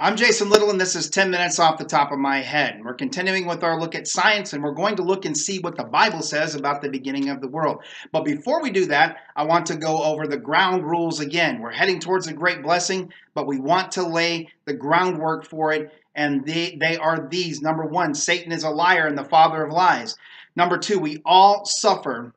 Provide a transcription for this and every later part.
I'm Jason Little, and this is 10 minutes off the top of my head. We're continuing with our look at science, and we're going to look and see what the Bible says about the beginning of the world. But before we do that, I want to go over the ground rules again. We're heading towards a great blessing, but we want to lay the groundwork for it, and they are these. Number one, Satan is a liar and the father of lies. Number two, we all suffer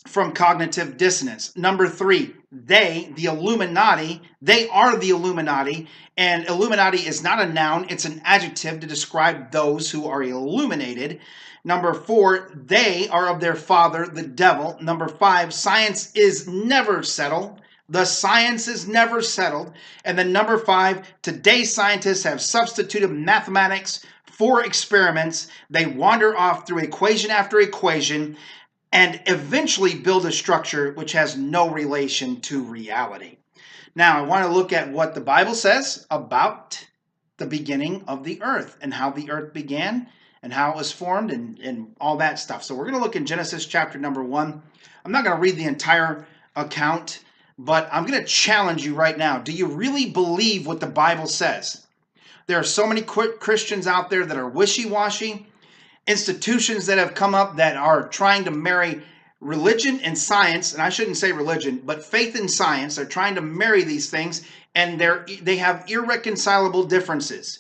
from cognitive dissonance. Number three, the Illuminati, they are the Illuminati, and Illuminati is not a noun, it's an adjective to describe those who are illuminated. Number four, they are of their father, the devil. Number five, science is never settled. The science is never settled. And then number five, today's scientists have substituted mathematics for experiments. They wander off through equation after equation and eventually build a structure which has no relation to reality. Now, I want to look at what the Bible says about the beginning of the earth and how the earth began and how it was formed and all that stuff. So we're going to look in Genesis chapter number 1. I'm not going to read the entire account, but I'm going to challenge you right now. Do you really believe what the Bible says? There are so many Christians out there that are wishy-washy. Institutions that have come up that are trying to marry religion and science, and I shouldn't say religion, but faith and science. They're trying to marry these things, and they have irreconcilable differences.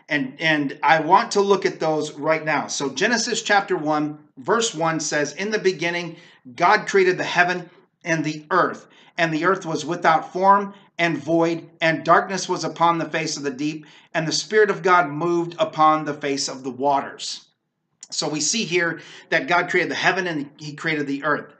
And I want to look at those right now. So Genesis chapter 1, verse 1 says, "In the beginning, God created the heaven and the earth was without form and void, and darkness was upon the face of the deep, and the Spirit of God moved upon the face of the waters." So we see here that God created the heaven and he created the earth.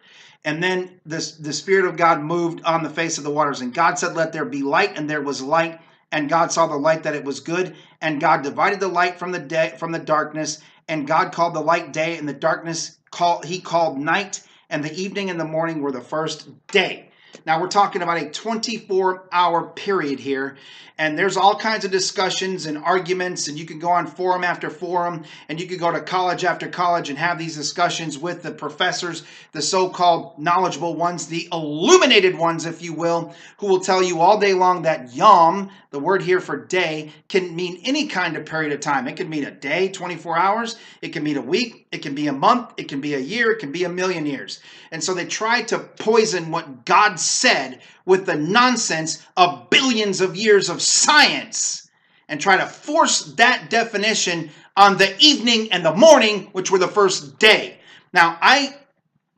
And then the Spirit of God moved on the face of the waters. And God said, "Let there be light," and there was light. And God saw the light that it was good. And God divided the light from the darkness. And God called the light day, and the darkness he called night. And the evening and the morning were the first day. Now we're talking about a 24-hour period here, and there's all kinds of discussions and arguments, and you can go on forum after forum, and you can go to college after college and have these discussions with the professors, the so-called knowledgeable ones, the illuminated ones, if you will, who will tell you all day long that yom, the word here for day, can mean any kind of period of time. It can mean a day, 24 hours. It can mean a week. It can be a month. It can be a year. It can be a million years. And so they try to poison what God said with the nonsense of billions of years of science and try to force that definition on the evening and the morning, which were the first day. Now, I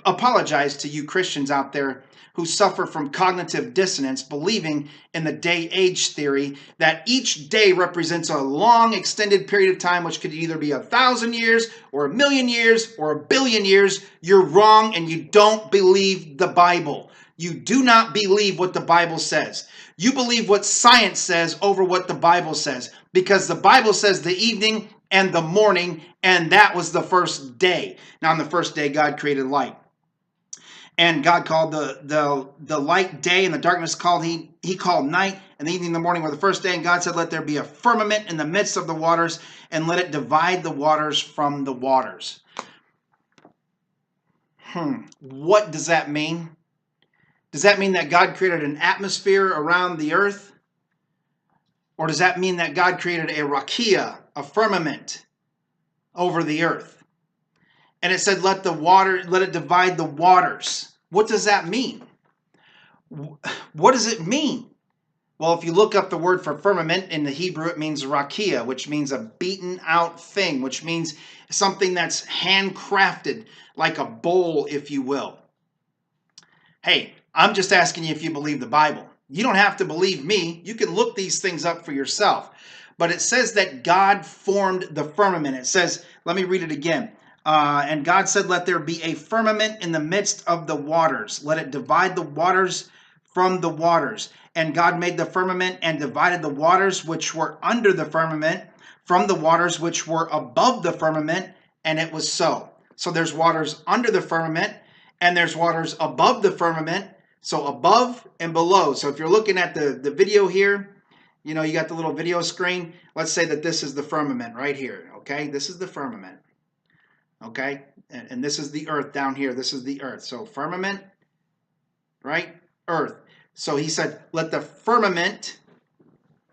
apologize to you Christians out there who suffer from cognitive dissonance, believing in the day-age theory that each day represents a long extended period of time, which could either be 1,000 years or 1,000,000 years or 1,000,000,000 years. You're wrong, and you don't believe the Bible. You do not believe what the Bible says. You believe what science says over what the Bible says, because the Bible says the evening and the morning, and that was the first day. Now, on the first day, God created light. And God called the light day, and the darkness he called night, and the evening and the morning were the first day. And God said, "Let there be a firmament in the midst of the waters, and let it divide the waters from the waters." What does that mean? Does that mean that God created an atmosphere around the earth? Or does that mean that God created a rakia, a firmament over the earth? And it said, let it divide the waters. What does that mean? What does it mean? Well, if you look up the word for firmament in the Hebrew, it means rakia, which means a beaten out thing, which means something that's handcrafted, like a bowl, if you will. Hey, I'm just asking you if you believe the Bible. You don't have to believe me. You can look these things up for yourself. But it says that God formed the firmament. It says, let me read it again. And God said, "Let there be a firmament in the midst of the waters. Let it divide the waters from the waters." And God made the firmament and divided the waters which were under the firmament from the waters which were above the firmament. And it was so. So there's waters under the firmament, and there's waters above the firmament. So above and below. So if you're looking at the video here, you know, you got the little video screen. Let's say that this is the firmament right here. Okay, this is the firmament. Okay, and this is the earth down here. This is the earth. So firmament, right? Earth. So he said, let the firmament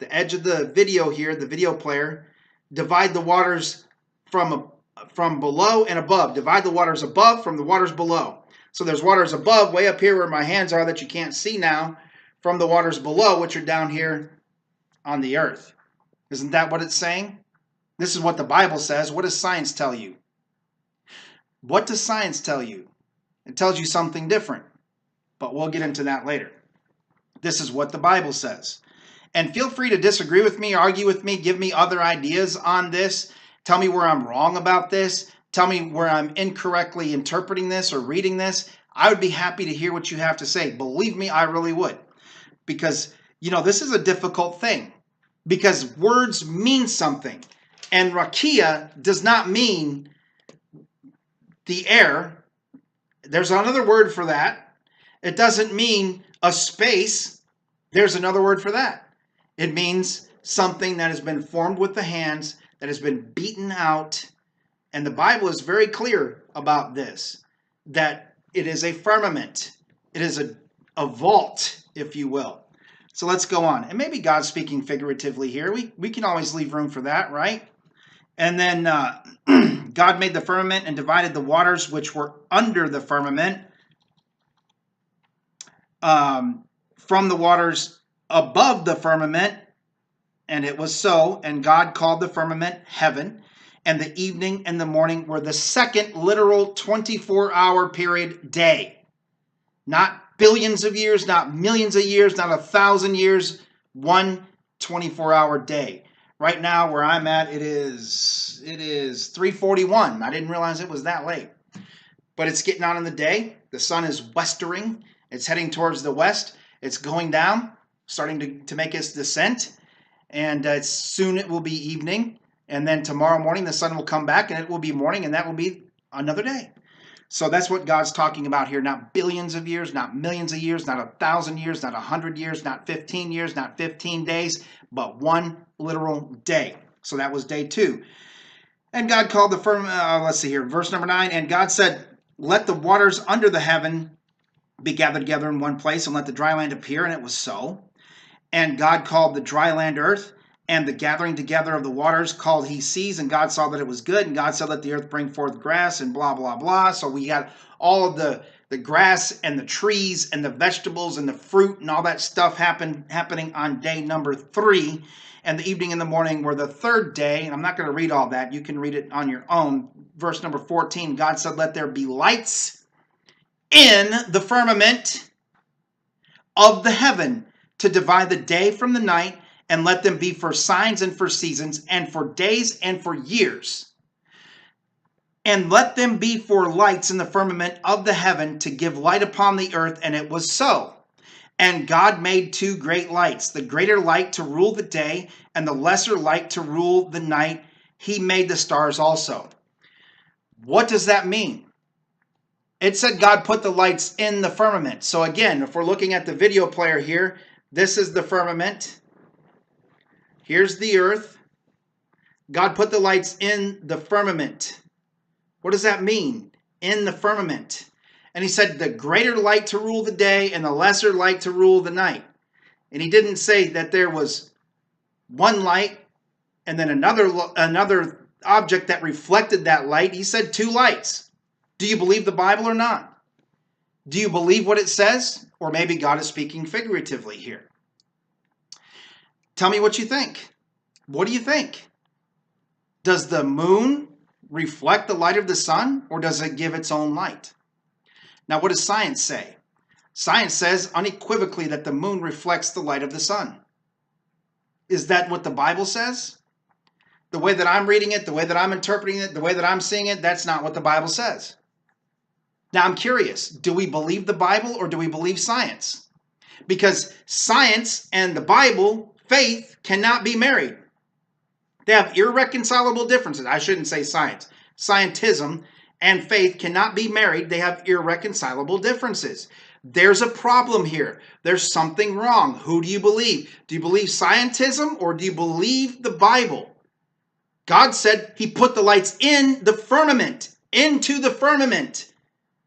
the edge of the video here, the video player, divide the waters from below and above. Divide the waters above from the waters below. So there's waters above, way up here where my hands are that you can't see now, from the waters below, which are down here on the earth. Isn't that what it's saying? This is what the Bible says. What does science tell you? What does science tell you? It tells you something different, but we'll get into that later. This is what the Bible says. And feel free to disagree with me, argue with me, give me other ideas on this. Tell me where I'm wrong about this. Tell me where I'm incorrectly interpreting this or reading this. I would be happy to hear what you have to say. Believe me, I really would. Because, this is a difficult thing. Because words mean something. And rakia does not mean the air. There's another word for that. It doesn't mean a space. There's another word for that. It means something that has been formed with the hands, that has been beaten out. And the Bible is very clear about this, that it is a firmament. It is a vault, if you will. So let's go on. And maybe God's speaking figuratively here. We can always leave room for that, right? And then God made the firmament and divided the waters which were under the firmament from the waters above the firmament. And it was so. And God called the firmament heaven. And the evening and the morning were the second literal 24-hour period day. Not billions of years, not millions of years, not 1,000 years, one 24-hour day. Right now where I'm at, it is 3:41. I didn't realize it was that late. But it's getting on in the day. The sun is westering. It's heading towards the west. It's going down, starting to make its descent. And soon it will be evening. And then tomorrow morning the sun will come back and it will be morning, and that will be another day. So that's what God's talking about here. Not billions of years, not millions of years, not 1,000 years, not 100 years, not 15 years, not 15 days, but one literal day. So that was day 2. And God called the firmament, let's see here, verse number 9. And God said, let the waters under the heaven be gathered together in one place, and let the dry land appear. And it was so. And God called the dry land earth, and the gathering together of the waters called he seas, and God saw that it was good. And God said, let the earth bring forth grass, and blah, blah, blah. So we got all of the grass and the trees and the vegetables and the fruit and all that stuff happening on day number 3. And the evening and the morning were the third day. And I'm not going to read all that. You can read it on your own. Verse number 14, God said, let there be lights in the firmament of the heaven to divide the day from the night, and let them be for signs and for seasons and for days and for years. And let them be for lights in the firmament of the heaven to give light upon the earth. And it was so. And God made 2 great lights, the greater light to rule the day and the lesser light to rule the night. He made the stars also. What does that mean? It said God put the lights in the firmament. So again, if we're looking at the video player here, this is the firmament. Here's the earth. God put the lights in the firmament. What does that mean? In the firmament. And he said the greater light to rule the day and the lesser light to rule the night. And he didn't say that there was one light and then another object that reflected that light. He said 2 lights. Do you believe the Bible or not? Do you believe what it says? Or maybe God is speaking figuratively here. Tell me what you think. What do you think? Does the moon reflect the light of the sun, or does it give its own light? Now, what does science say? Science says unequivocally that the moon reflects the light of the sun. Is that what the Bible says? The way that I'm reading it, the way that I'm interpreting it, the way that I'm seeing it, that's not what the Bible says. Now, I'm curious. Do we believe the Bible or do we believe science? Because science and the Bible, faith, cannot be married. They have irreconcilable differences. I shouldn't say science. Scientism and faith cannot be married. They have irreconcilable differences. There's a problem here. There's something wrong. Who do you believe? Do you believe scientism or do you believe the Bible? God said he put the lights in the firmament, into the firmament.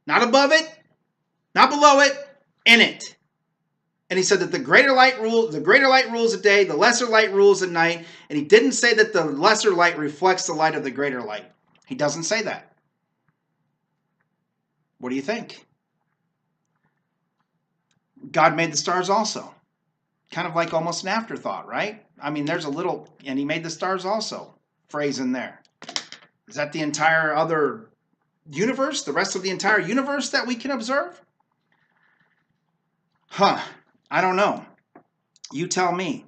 Not above it, not below it, in it. And he said that the greater light rules the day, the lesser light rules at night. And he didn't say that the lesser light reflects the light of the greater light. He doesn't say that. What do you think? God made the stars also. Kind of like almost an afterthought, right? I mean, there's a little, and he made the stars also phrase in there. Is that the entire other universe, the rest of the entire universe that we can observe? I don't know. You tell me.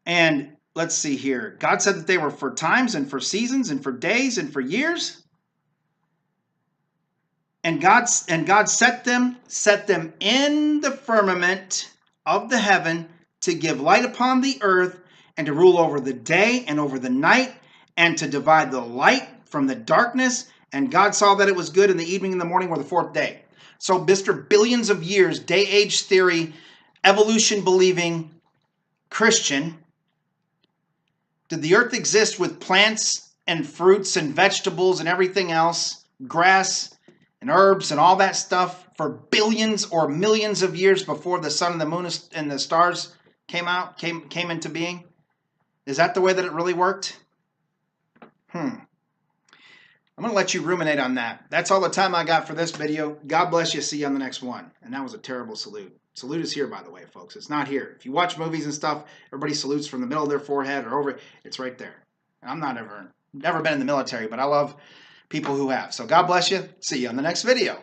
And let's see here. God said that they were for times and for seasons and for days and for years. And God set them in the firmament of the heaven to give light upon the earth and to rule over the day and over the night and to divide the light from the darkness. And God saw that it was good, and the evening and the morning were the fourth day. So, Mr. Billions of years, day-age theory, evolution-believing Christian, did the earth exist with plants and fruits and vegetables and everything else, grass and herbs and all that stuff for billions or millions of years before the sun and the moon and the stars came into being? Is that the way that it really worked? I'm going to let you ruminate on that. That's all the time I got for this video. God bless you. See you on the next one. And that was a terrible salute. Salute is here, by the way, folks. It's not here. If you watch movies and stuff, everybody salutes from the middle of their forehead or over. It's right there. I'm never been in the military, but I love people who have. So God bless you. See you on the next video.